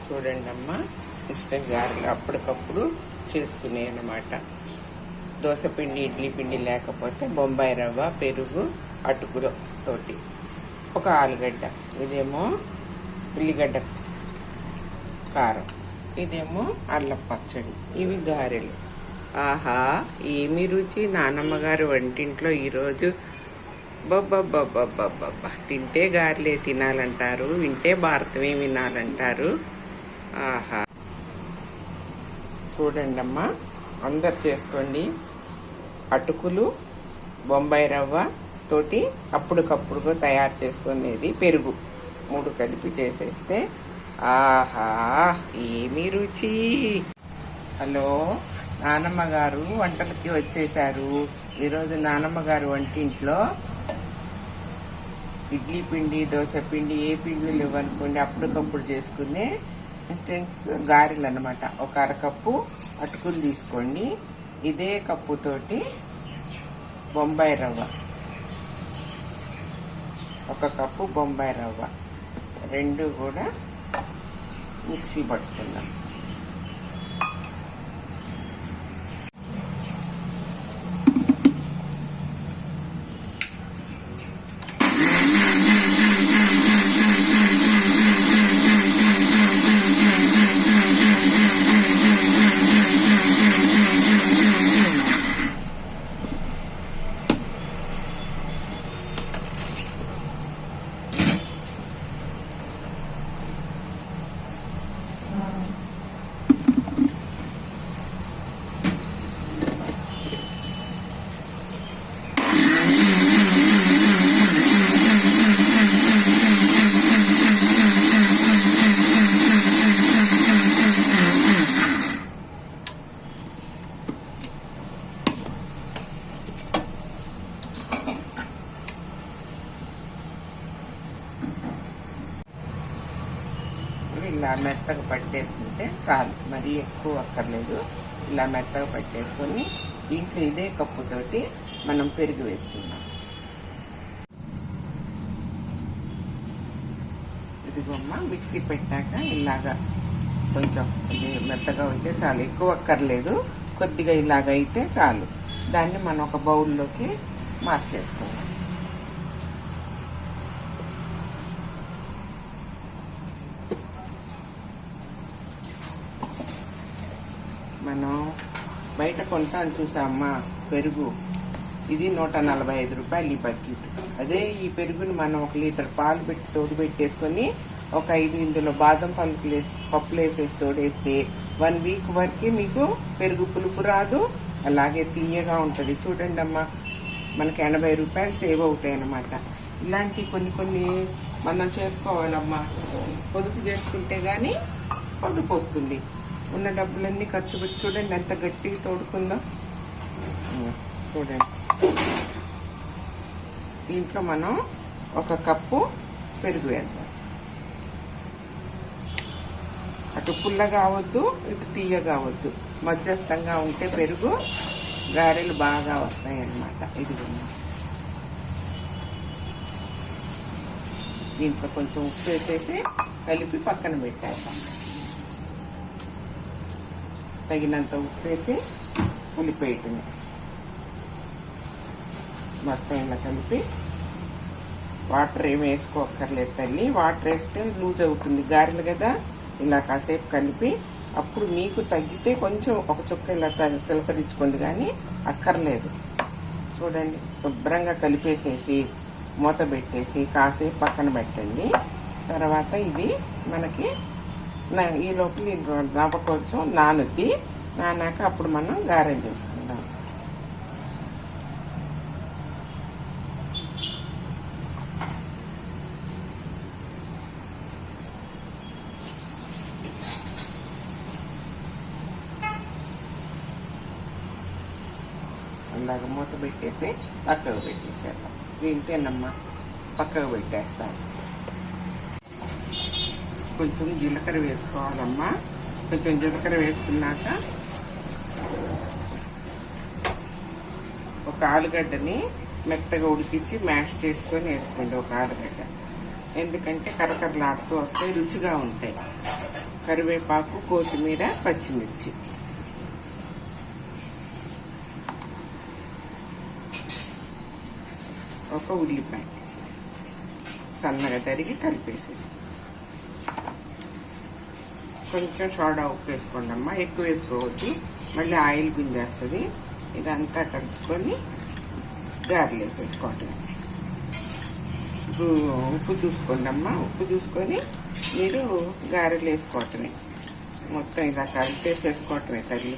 చూడండి అమ్మ, ఇన్స్టెంట్ గారెలు అప్పటికప్పుడు చేసుకునే అన్నమాట. దోశ పిండి, ఇడ్లీ పిండి లేకపోతే బొంబాయి రవ్వ, పెరుగు, అటుకుల తోటి ఒక ఆలుగడ్డ, ఇదేమో ఉల్లిగడ్డ కారం, ఇదేమో అల్లం పచ్చడి. ఇవి గారెలు. ఆహా, ఏమి రుచి! నానమ్మ గారు వంటింట్లో ఈరోజు బొబ్బబ్బబ్బబ్బబ్బబ్బా, తింటే గారెలే తినాలంటారు, వింటే భారతమే వినాలంటారు. ఆహా, చూడండి అమ్మా, అందరు చేసుకోండి. అటుకులు, బొంబాయి రవ్వ తోటి అప్పటికప్పుడు తయారు చేసుకునేది పెరుగు 3 కలిపి చేసేస్తే ఆహా, ఏమి రుచి! హలో, నానమ్మ గారు వంటలకి వచ్చేసారు. ఈరోజు నానమ్మ గారు వంటింట్లో ఇడ్లీ పిండి, దోశ పిండి, ఏ పిండిలు ఇవ్వనుకోండి అప్పటికప్పుడు చేసుకునే ఇన్స్టెంట్ గారెలు అనమాట. ఒక అరకప్పు అటుకులు తీసుకోండి. ఇదే కప్పుతోటి బొంబాయి రవ్వ, 1 కప్పు బొంబాయి రవ్వ, 2 కూడా మిక్సీ పట్టుకుందాం. ఇలా మెత్తగా పట్టేసుకుంటే చాలు, మరీ ఎక్కువ అక్కర్లేదు. ఇలా మెత్తగా పట్టేసుకొని దీంట్లో ఇదే కప్పుతోటి మనం పెరుగు వేసుకుందాం. ఇదిగోమ్మ, మిక్సీ పెట్టాక ఇలాగా కొంచెం మెత్తగా అయితే చాలు, ఎక్కువ అక్కర్లేదు, కొద్దిగా ఇలాగ అయితే చాలు. దాన్ని మనం ఒక బౌల్లోకి మార్చేసుకుందాం. మనం బయట కొంటాను చూసామ్మా పెరుగు, ఇది 145 రూపాయలు ఈ బకెట్. అదే ఈ పెరుగుని మనం 1 లీటర్ పాలు పెట్టి తోడు పెట్టేసుకొని ఒక 5 ఇందులో బాదం పప్పులు వేసేసి తోడేస్తే 1 వీక్ వరకు మీకు పెరుగు పులుపు రాదు, అలాగే తీయగా ఉంటుంది. చూడండి అమ్మా, మనకి 80 రూపాయలు సేవ్ అవుతాయి అన్నమాట. ఇలాంటి కొన్ని మనం చేసుకోవాలమ్మా. పొదుపు చేసుకుంటే కానీ పొదుపు వస్తుంది. ఉన్న డబ్బులన్నీ ఖర్చు పెట్టి చూడండి ఎంత గట్టిగా తోడుకుందో. చూడండి, దీంట్లో మనం 1 కప్పు పెరుగు వేద్దాం. అటు పుల్లగా అవద్దు, ఇటు తీయగా అవద్దు, మధ్యస్థంగా ఉంటే పెరుగు గారెలు బాగా వస్తాయి అన్నమాట. ఇది దీంట్లో కొంచెం ఉప్పు వేసేసి కలిపి పక్కన పెట్టేద్దాం. తగినంత ఉప్పు వేసి కలిపేయటమే. మొత్తం ఇలా కలిపి వాటర్ ఏమి వేసుకోక్కర్లేదు తల్లి. వాటర్ వేస్తే లూజ్ అవుతుంది గారెలు కదా. ఇలా కాసేపు కలిపి అప్పుడు మీకు తగ్గితే కొంచెం 1 చుక్క ఇలా చిలకరించుకోండి, కానీ అక్కర్లేదు. చూడండి, శుభ్రంగా కలిపేసేసి మూత పెట్టేసి కాసేపు పక్కన పెట్టండి. తర్వాత ఇది మనకి ఈ లోపల రవ్వ కొంచెం నానుద్ది. నానాక అప్పుడు మనం గారెలు చేసుకుందాం. అలాగ మూత పెట్టేసి పక్కకు పెట్టేసేద్దాం. ఇంతేనమ్మా, పక్కకు పెట్టేస్తాను. కొంచెం జీలకర్ర వేసుకోవాలమ్మా. కొంచెం జీలకర్ర వేసుకున్నాక ఒక ఆలుగడ్డని మెత్తగా ఉడికించి మ్యాష్ చేసుకొని వేసుకోండి. 1 ఆలుగడ్డ, ఎందుకంటే కరకరలాడుతూ వస్తాయి, రుచిగా ఉంటాయి. కరివేపాకు, కొత్తిమీర, పచ్చిమిర్చి. ఒక ఉల్లిపాయ సన్నగా తరిగి కలిపేసేసి కొంచెం సోడా ఉప్పు వేసుకోండి అమ్మ, ఎక్కువ వేసుకోవద్దు, మళ్ళీ ఆయిల్ గుంజేస్తుంది. ఇదంతా కలుపుకొని గారెలు వేసేసుకోవటం. ఉప్పు చూసుకోండి అమ్మ, ఉప్పు చూసుకొని మీరు గారెలు వేసుకోవటమే. మొత్తం ఇలా కలిపేసేసుకోవటమే తల్లి.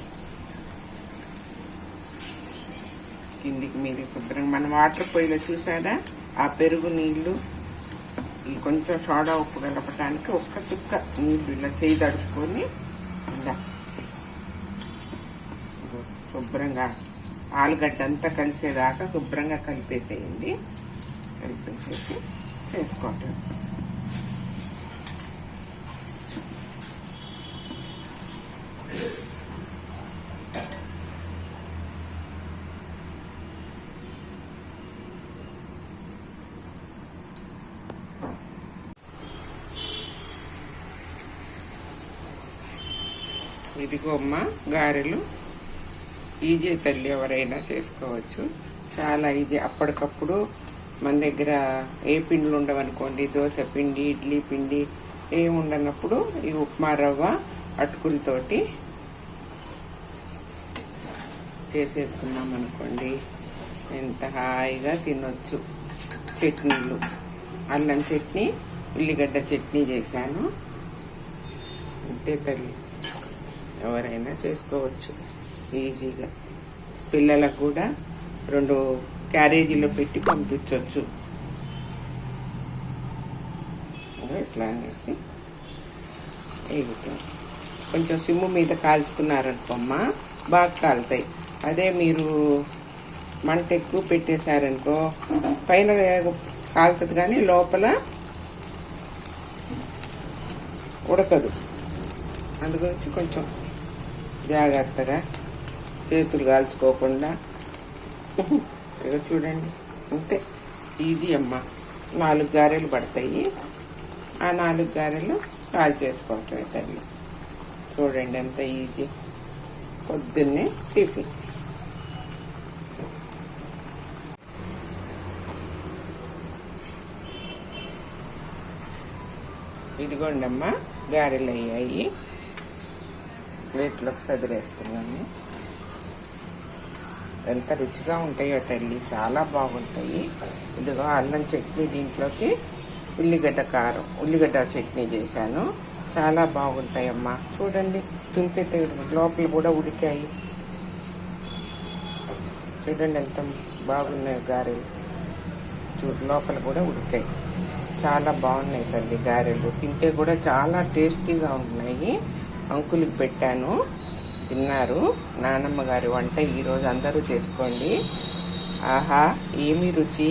కిందికి మీరు శుభ్రంగా మన వాటర్ పొయ్యిలో చూసారా ఆ పెరుగు నీళ్ళు, కొంచెం సోడా ఉప్పు కలపడానికి ఒక్క చుక్క నీళ్ళు ఇలా చేయి తడుపుకొని ఇలా శుభ్రంగా ఆలుగడ్డ అంతా కలిసేదాకా శుభ్రంగా కలిపేసేయండి. కలిపేసేసి చేసుకోవటం. ఇదిగో అమ్మ గారెలు. ఈజీ తల్లి, ఎవరైనా చేసుకోవచ్చు, చాలా ఈజీ. అప్పటికప్పుడు మన దగ్గర ఏ పిండిలు ఉండవనుకోండి, దోశ పిండి, ఇడ్లీ పిండి ఏమి ఉండనప్పుడు ఈ ఉప్మా రవ్వ అటుకులతోటి చేసేసుకున్నాం అనుకోండి, ఎంత హాయిగా తినొచ్చు. చట్నీలు, అల్లం చట్నీ, ఉల్లిగడ్డ చట్నీ చేశాను. అంతే తల్లి, ఎవరైనా చేసుకోవచ్చు ఈజీగా. పిల్లలకు కూడా 2 క్యారేజీలో పెట్టి పంపించవచ్చు. ఇట్లా అనేసి కొంచెం సిమ్ము మీద కాల్చుకున్నారనుకోమ్మ బాగా కాలుతాయి. అదే మీరు మంట ఎక్కువ పెట్టేశారనుకో పైన కాలుతుంది కానీ లోపల ఉడకదు. అందుగురించి కొంచెం జాగ్రత్తగా చేతులు కాల్చుకోకుండా ఇక చూడండి. అంతే ఈజీ అమ్మ. 4 గారెలు పడతాయి. ఆ 4 గారెలు కాల్ చేసుకోవటం తల్లి. చూడండి ఎంత ఈజీ. పొద్దున్నే టిఫిన్. ఇదిగోండి అమ్మ గారెలు అయ్యాయి. ప్లేట్లోకి సదిరేస్తున్నాను. ఎంత రుచిగా ఉంటాయో తల్లి, చాలా బాగుంటాయి. ఇదిగో అల్లం చట్నీ, దీంట్లోకి ఉల్లిగడ్డ కారం, ఉల్లిగడ్డ చట్నీ చేశాను. చాలా బాగుంటాయమ్మా. చూడండి తింటే లోపల కూడా ఉడికాయి. చూడండి ఎంత బాగున్నాయి గారెలు. లోపల కూడా ఉడికాయి. చాలా బాగున్నాయి తల్లి గారెలు. తింటే కూడా చాలా టేస్టీగా ఉన్నాయి. అంకుల్కి పెట్టాను, తిన్నారు. నానమ్మ గారి వంట ఈరోజు అందరూ చేసుకోండి. ఆహా ఏమి రుచి.